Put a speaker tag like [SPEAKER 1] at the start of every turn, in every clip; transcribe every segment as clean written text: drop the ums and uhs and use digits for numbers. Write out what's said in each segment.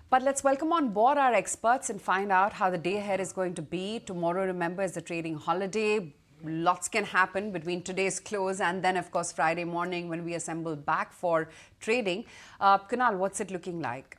[SPEAKER 1] But let's welcome on board our experts and find out how the day ahead is going to be. Tomorrow, remember, is the trading holiday. Lots can happen between today's close and then, of course, Friday morning when we assemble back for trading. Kunal, what's it looking like?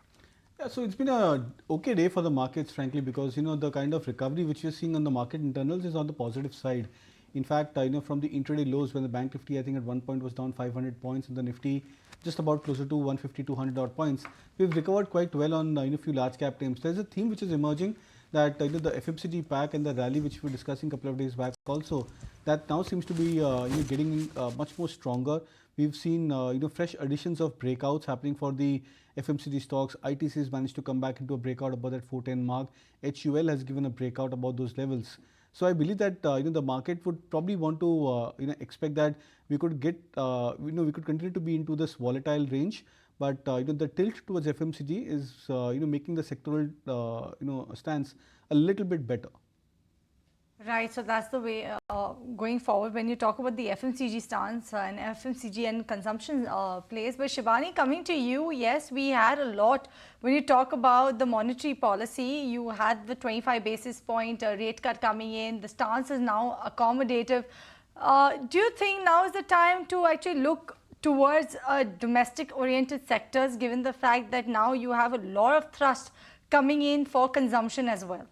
[SPEAKER 2] Yeah, so it's been a okay day for the markets, frankly, because the kind of recovery which we're seeing on the market internals is on the positive side. In fact, from the intraday lows, when the Bank Nifty, I think at one point was down 500 points, and the Nifty just about closer to 150, 200 odd points, we've recovered quite well on a few large cap names. There's a theme which is emerging that the FMCG pack and the rally which we were discussing a couple of days back also, that now seems to be getting much more stronger. We've seen fresh additions of breakouts happening for the FMCG stocks. ITC's managed to come back into a breakout above that 410 mark. HUL has given a breakout above those levels. So I believe that the market would probably want to expect that we could get we could continue to be into this volatile range, but the tilt towards FMCG is making the sectoral stance a little bit better.
[SPEAKER 3] Right, so that's the way going forward when you talk about the FMCG stance and FMCG and consumption plays. But Shibani, coming to you, yes, we had a lot. When you talk about the monetary policy, you had the 25 basis point rate cut coming in. The stance is now accommodative. Do you think now is the time to actually look towards domestic oriented sectors, given the fact that now you have a lot of thrust coming in for consumption as well?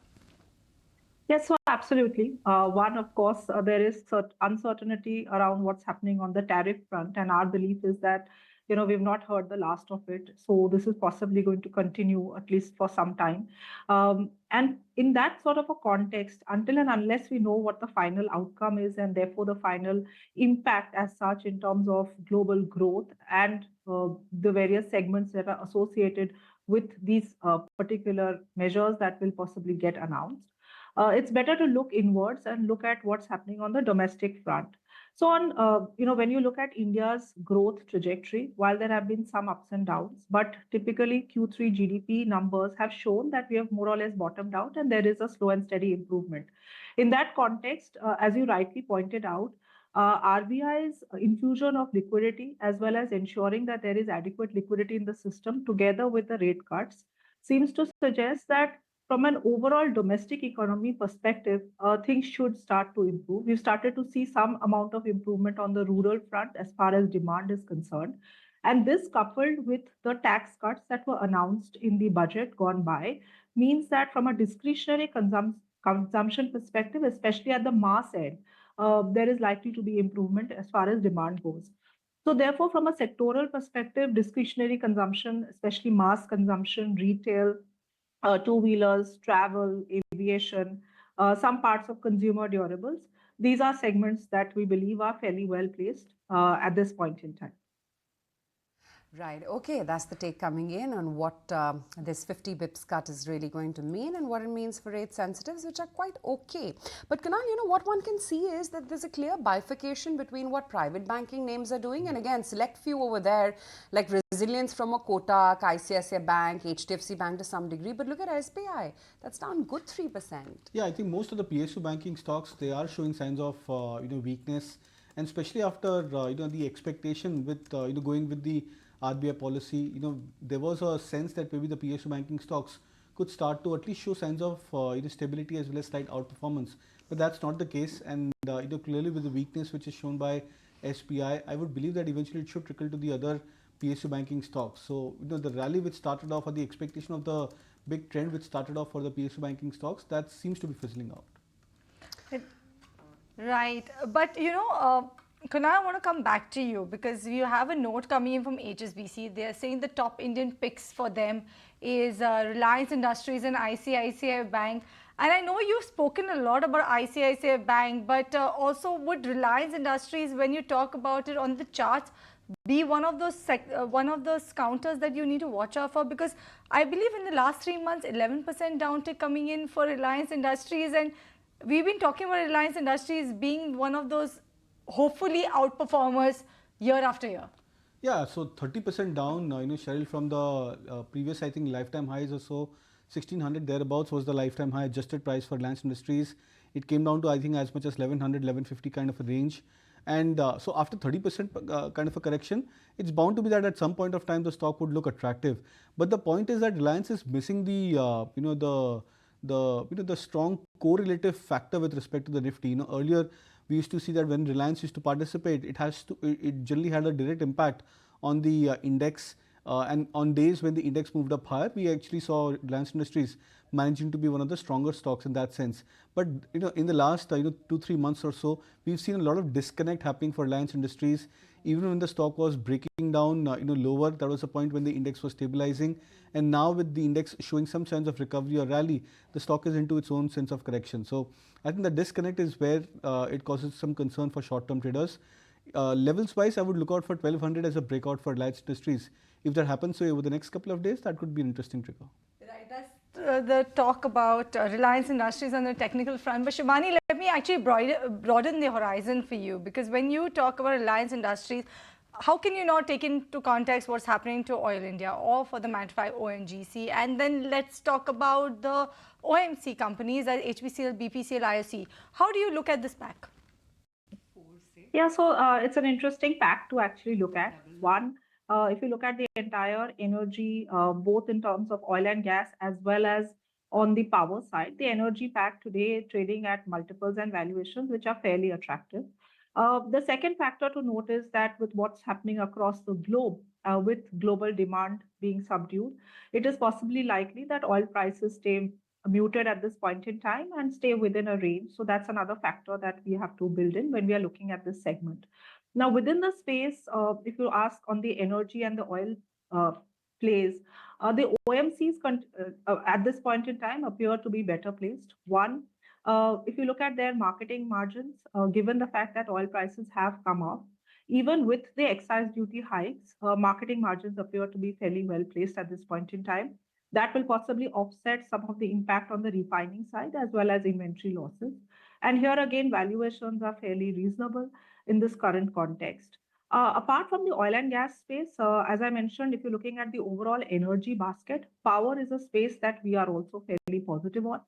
[SPEAKER 4] Yes, so absolutely. One, of course, there is uncertainty around what's happening on the tariff front, and our belief is that we've not heard the last of it. So this is possibly going to continue at least for some time. And in that sort of a context, until and unless we know what the final outcome is and therefore the final impact as such in terms of global growth and the various segments that are associated with these particular measures that will possibly get announced, it's better to look inwards and look at what's happening on the domestic front. So when you look at India's growth trajectory, while there have been some ups and downs, but typically Q3 GDP numbers have shown that we have more or less bottomed out and there is a slow and steady improvement. In that context, as you rightly pointed out, RBI's infusion of liquidity as well as ensuring that there is adequate liquidity in the system together with the rate cuts seems to suggest that from an overall domestic economy perspective, things should start to improve. We've started to see some amount of improvement on the rural front as far as demand is concerned. And this, coupled with the tax cuts that were announced in the budget gone by, means that from a discretionary consumption perspective, especially at the mass end, there is likely to be improvement as far as demand goes. So therefore, from a sectoral perspective, discretionary consumption, especially mass consumption, retail, two-wheelers, travel, aviation, some parts of consumer durables. These are segments that we believe are fairly well placed at this point in time.
[SPEAKER 1] Right. Okay, that's the take coming in on what this 50 bips cut is really going to mean and what it means for rate sensitives, which are quite okay. But Kunal, what one can see is that there's a clear bifurcation between what private banking names are doing, and again, select few over there, like resilience from a Kotak, ICICI Bank, HDFC Bank to some degree. But look at SBI, that's down good 3%.
[SPEAKER 2] Yeah, I think most of the PSU banking stocks, they are showing signs of weakness, and especially after the expectation with going with the RBI policy, there was a sense that maybe the PSU banking stocks could start to at least show signs of stability as well as slight outperformance. But that's not the case, and clearly with the weakness which is shown by SBI, I would believe that eventually it should trickle to the other PSU banking stocks. So the rally which started off, or the expectation of the big trend which started off for the PSU banking stocks, that seems to be fizzling out.
[SPEAKER 3] Right, but Kunal, I want to come back to you because you have a note coming in from HSBC. They are saying the top Indian picks for them is Reliance Industries and ICICI Bank. And I know you've spoken a lot about ICICI Bank, but also would Reliance Industries, when you talk about it on the charts, be one of those counters that you need to watch out for? Because I believe in the last 3 months, 11% downtick coming in for Reliance Industries, and we've been talking about Reliance Industries being one of those hopefully outperformers year after year.
[SPEAKER 2] Yeah, so 30% down, Cheryl, from the previous, I think, lifetime highs or so, 1600 thereabouts was the lifetime high adjusted price for Reliance Industries. It came down to, I think, as much as 1100, 1150 kind of a range. And so after 30% kind of a correction, it's bound to be that at some point of time the stock would look attractive. But the point is that Reliance is missing the strong correlative factor with respect to the Nifty. Earlier we used to see that when Reliance used to participate, it generally had a direct impact on the index. And on days when the index moved up higher, we actually saw Reliance Industries managing to be one of the stronger stocks in that sense. But in the last 2-3 months or so, we've seen a lot of disconnect happening for Reliance Industries. Even when the stock was breaking down lower, there was a point when the index was stabilizing, and now with the index showing some signs of recovery or rally, the stock is into its own sense of correction. So I think the disconnect is where it causes some concern for short-term traders. Levels wise, I would look out for 1200 as a breakout for Reliance Industries. If that happens over the next couple of days, that could be an interesting trigger.
[SPEAKER 3] Right, that's the talk about Reliance Industries on the technical front. But Shibani, let me actually broaden the horizon for you, because when you talk about Reliance Industries, how can you not take into context what's happening to Oil India, or for the matter of fact ONGC? And then let's talk about the OMC companies like HPCL, BPCL, IOC. How do you look at this pack?
[SPEAKER 4] Yeah, so it's an interesting pack to actually look at. One, if you look at the entire energy, both in terms of oil and gas as well as on the power side, the energy pack today trading at multiples and valuations which are fairly attractive. The second factor to note is that with what's happening across the globe, with global demand being subdued, it is possibly likely that oil prices stay muted at this point in time and stay within a range. So that's another factor that we have to build in when we are looking at this segment. Now, within the space, if you ask on the energy and the oil plays, the OMCs at this point in time appear to be better placed. One, if you look at their marketing margins, given the fact that oil prices have come off, even with the excise duty hikes, marketing margins appear to be fairly well placed at this point in time. That will possibly offset some of the impact on the refining side as well as inventory losses. And here again, valuations are fairly reasonable in this current context. Apart from the oil and gas space, as I mentioned, if you're looking at the overall energy basket, power is a space that we are also fairly positive on.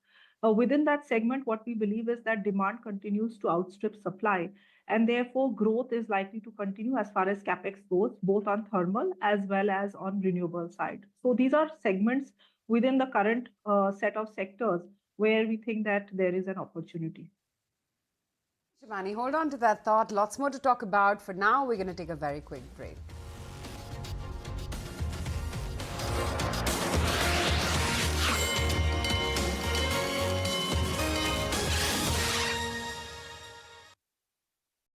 [SPEAKER 4] Within that segment, what we believe is that demand continues to outstrip supply, and therefore growth is likely to continue as far as capex goes, both on thermal as well as on renewable side. So these are segments within the current set of sectors where we think that there is an opportunity.
[SPEAKER 1] Shibani, hold on to that thought. Lots more to talk about. For now, we're going to take a very quick break.